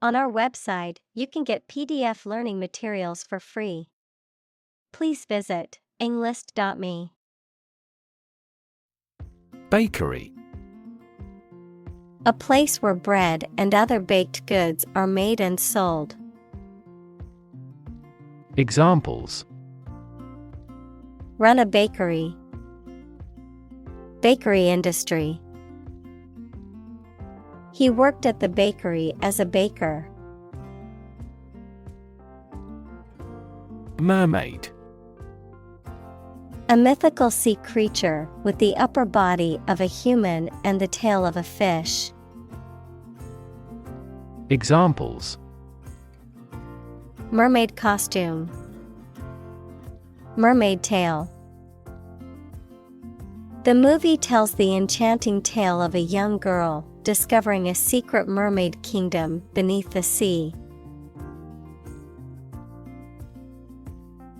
On our website, you can get PDF learning materials for free. Please visit englist.me. Bakery. A place where bread and other baked goods are made and sold. Examples: Run a bakery. Bakery industry. He worked at the bakery as a baker. Mermaid. A mythical sea creature with the upper body of a human and the tail of a fish. Examples: Mermaid costume. Mermaid tale. The movie tells the enchanting tale of a young girl discovering a secret mermaid kingdom beneath the sea.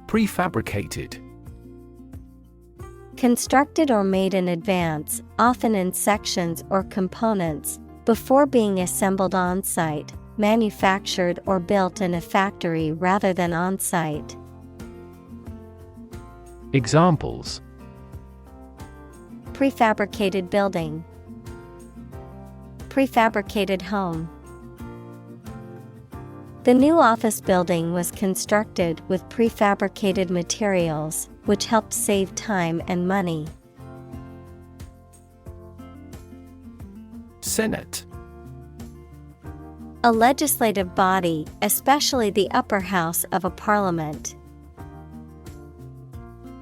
Prefabricated. Constructed or made in advance, often in sections or components, before being assembled on-site, manufactured or built in a factory rather than on-site. Examples: Prefabricated building. Prefabricated home. The new office building was constructed with prefabricated materials, which helped save time and money. Senate. A legislative body, especially the upper house of a parliament.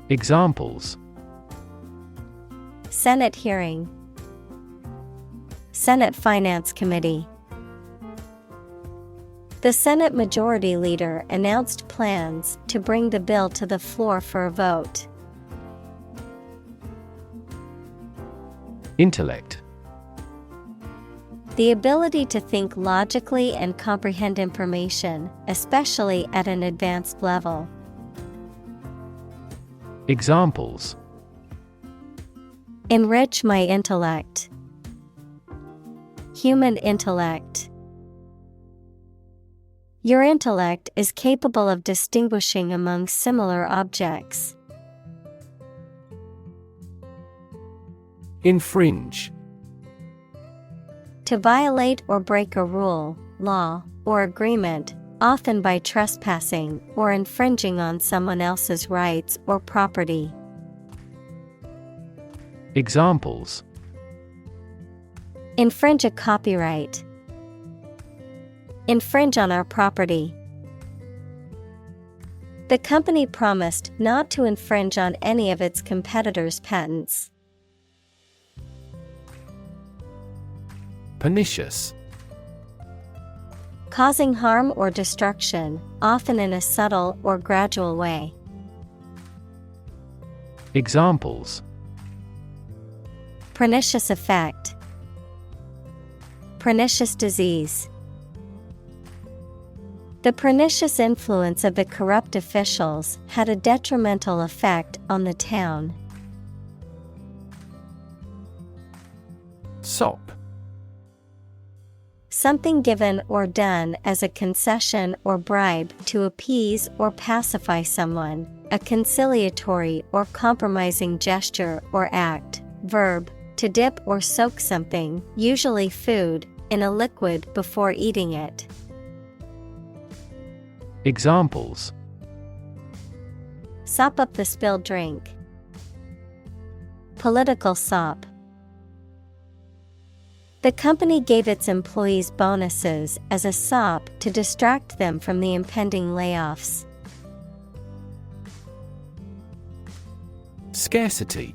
Examples: Senate hearing. Senate Finance Committee. The Senate Majority Leader announced plans to bring the bill to the floor for a vote. Intellect. The ability to think logically and comprehend information, especially at an advanced level. Examples: Enrich my intellect. Human intellect. Your intellect is capable of distinguishing among similar objects. Infringe. To violate or break a rule, law, or agreement, often by trespassing or infringing on someone else's rights or property. Examples: Infringe a copyright. Infringe on our property. The company promised not to infringe on any of its competitors' patents. Pernicious. Causing harm or destruction, often in a subtle or gradual way. Examples: Pernicious effect. Pernicious disease. The pernicious influence of the corrupt officials had a detrimental effect on the town. Sop. Something given or done as a concession or bribe to appease or pacify someone, a conciliatory or compromising gesture or act. Verb, to dip or soak something, usually food, in a liquid before eating it. Examples: Sop up the spilled drink. Political sop. The company gave its employees bonuses as a sop to distract them from the impending layoffs. Scarcity.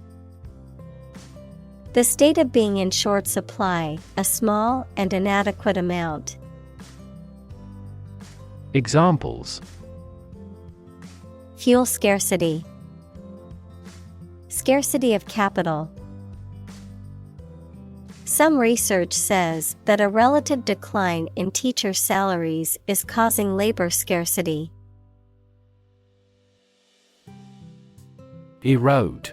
The state of being in short supply, a small and inadequate amount. Examples: Fuel scarcity. Scarcity of capital. Some research says that a relative decline in teacher salaries is causing labor scarcity. Erode.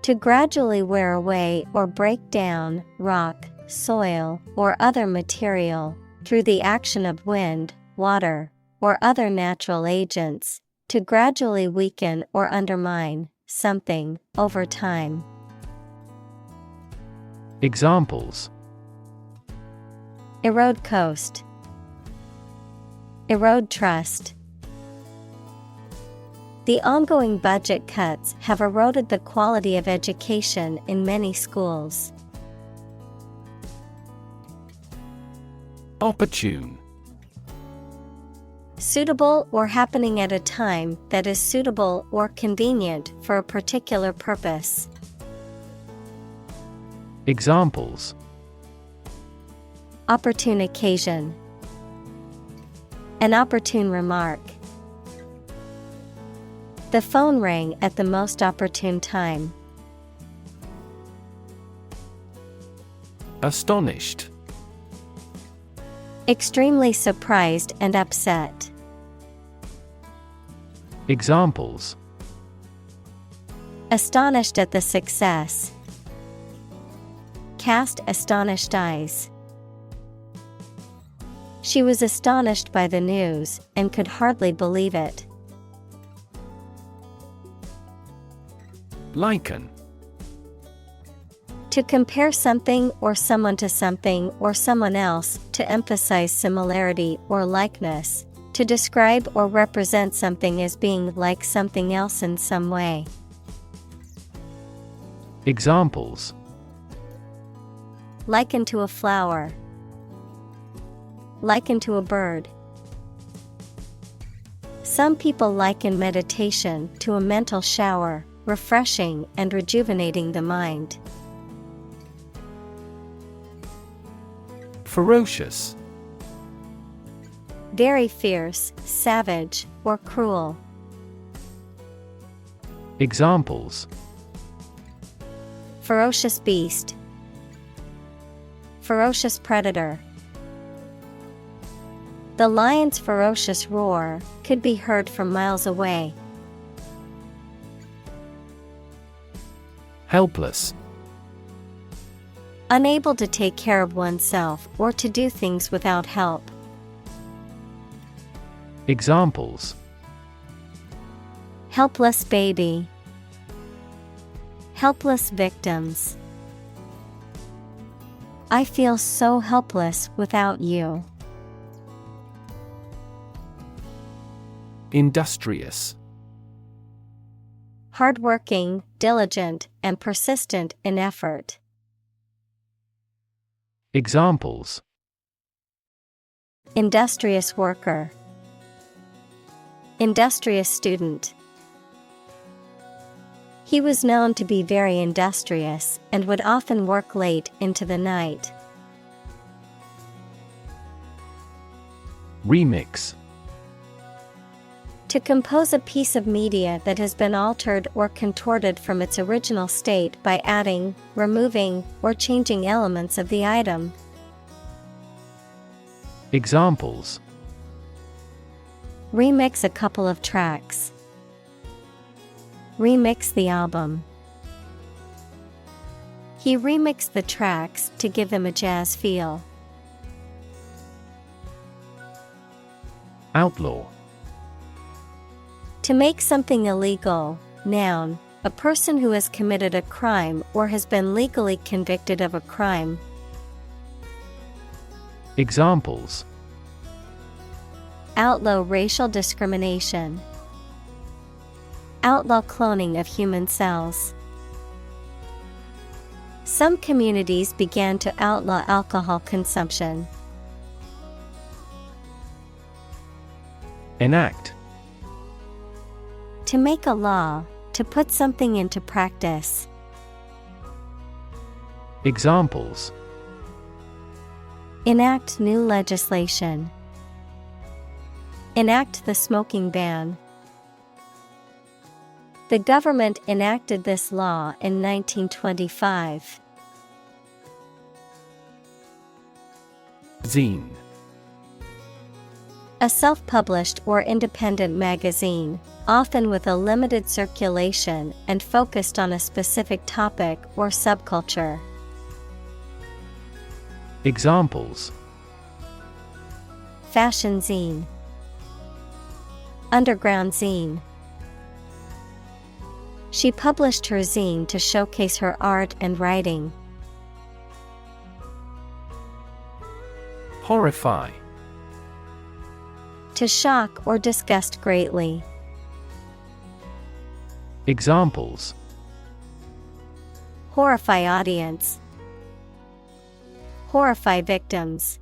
To gradually wear away or break down, rock, soil, or other material, through the action of wind, water, or other natural agents, to gradually weaken or undermine something over time. Examples: erode coast, erode trust. The ongoing budget cuts have eroded the quality of education in many schools. Opportune. Suitable or happening at a time that is suitable or convenient for a particular purpose. Examples: opportune occasion, an opportune remark. The phone rang at the most opportune time. Astonished. Extremely surprised and upset. Examples: astonished at the success. Cast astonished eyes. She was astonished by the news and could hardly believe it. Liken. To compare something or someone to something or someone else, to emphasize similarity or likeness, to describe or represent something as being like something else in some way. Examples: liken to a flower, liken to a bird. Some people liken meditation to a mental shower, refreshing and rejuvenating the mind. Ferocious. Very fierce, savage, or cruel. Examples: ferocious beast, ferocious predator. The lion's ferocious roar could be heard from miles away. Helpless. Unable to take care of oneself or to do things without help. Examples: helpless baby, helpless victims. I feel so helpless without you. Industrious. Hardworking, diligent, and persistent in effort. Examples: industrious worker, industrious student. He was known to be very industrious and would often work late into the night. Remix. To compose a piece of media that has been altered or contorted from its original state by adding, removing, or changing elements of the item. Examples: remix a couple of tracks. Remix the album. He remixed the tracks to give them a jazz feel. Outlaw. To make something illegal. Noun, a person who has committed a crime or has been legally convicted of a crime. Examples: outlaw racial discrimination. Outlaw cloning of human cells. Some communities began to outlaw alcohol consumption. Enact. To make a law, to put something into practice. Examples: enact new legislation. Enact the smoking ban. The government enacted this law in 1925. Zine. A self-published or independent magazine, often with a limited circulation and focused on a specific topic or subculture. Examples: Fashion zine. Underground zine. She published her zine to showcase her art and writing. Horrify. To shock or disgust greatly. Examples: Horrify audience. Horrify victims.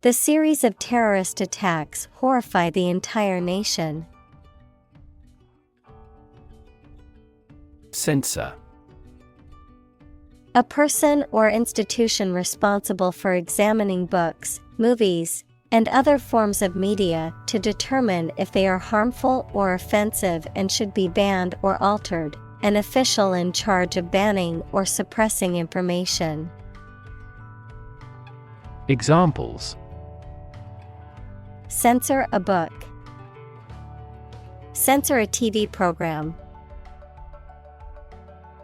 The series of terrorist attacks horrify the entire nation. Censor. A person or institution responsible for examining books, movies, and other forms of media to determine if they are harmful or offensive and should be banned or altered. An official in charge of banning or suppressing information. Examples: Censor a book. Censor a TV program.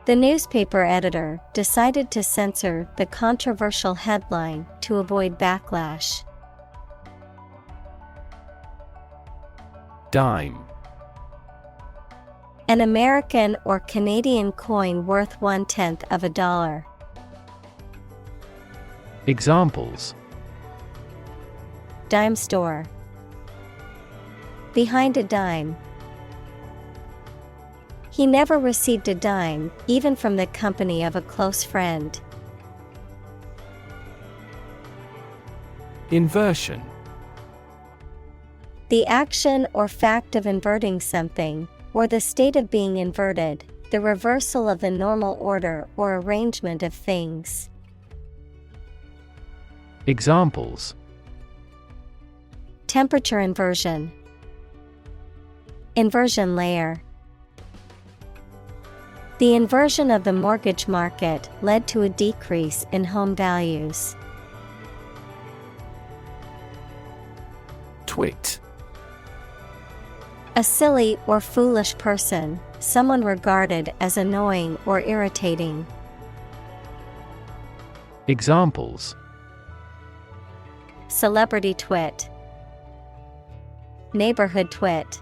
The newspaper editor decided to censor the controversial headline to avoid backlash. Dime. An American or Canadian coin worth 1/10 of a dollar. Examples: Dime store. Behind a dime. He never received a dime, even from the company of a close friend. Inversion. The action or fact of inverting something, or the state of being inverted, the reversal of the normal order or arrangement of things. Examples: Temperature inversion. Inversion layer. The inversion of the mortgage market led to a decrease in home values. Twit. A silly or foolish person, someone regarded as annoying or irritating. Examples: Celebrity twit. Neighborhood twit.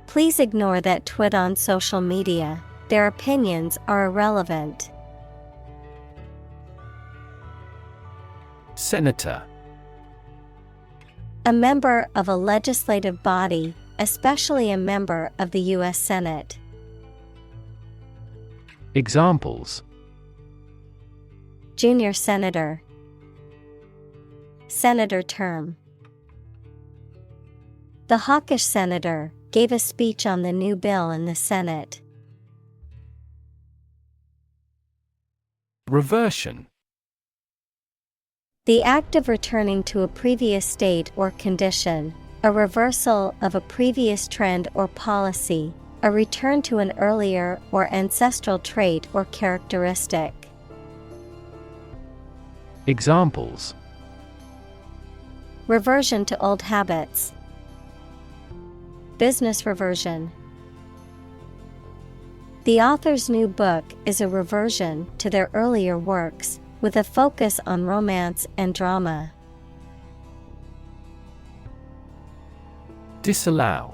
Please ignore that twit on social media. Their opinions are irrelevant. Senator. A member of a legislative body, especially a member of the U.S. Senate. Examples: Junior senator. Senator term. The hawkish senator gave a speech on the new bill in the Senate. Reversion. The act of returning to a previous state or condition, a reversal of a previous trend or policy, a return to an earlier or ancestral trait or characteristic. Examples: Reversion to old habits. Business reversion. The author's new book is a reversion to their earlier works, with a focus on romance and drama. Disallow.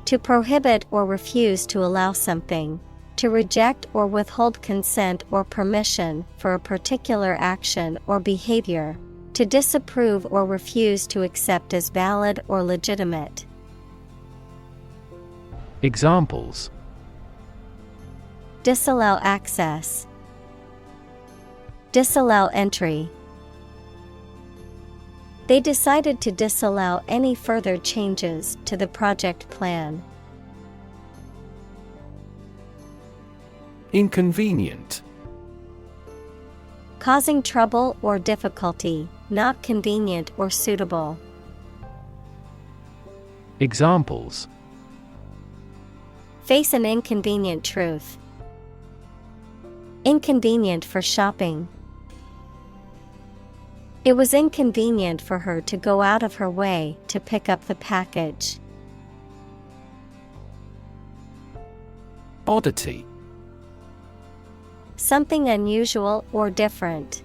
To prohibit or refuse to allow something, to reject or withhold consent or permission for a particular action or behavior, to disapprove or refuse to accept as valid or legitimate. Examples: Disallow access. Disallow entry. They decided to disallow any further changes to the project plan. Inconvenient. Causing trouble or difficulty, not convenient or suitable. Examples: Face an inconvenient truth. Inconvenient for shopping. It was inconvenient for her to go out of her way to pick up the package. Oddity. Something unusual or different.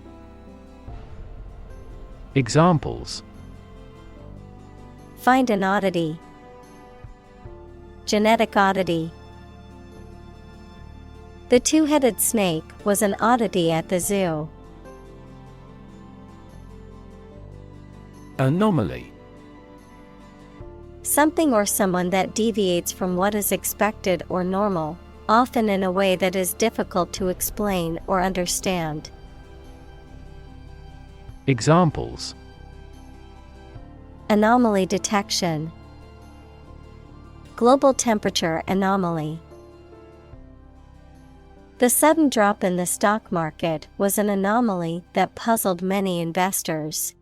Examples: Find an oddity. Genetic oddity. The two-headed snake was an oddity at the zoo. Anomaly. Something or someone that deviates from what is expected or normal, often in a way that is difficult to explain or understand. Examples: Anomaly detection. Global temperature anomaly. The sudden drop in the stock market was an anomaly that puzzled many investors.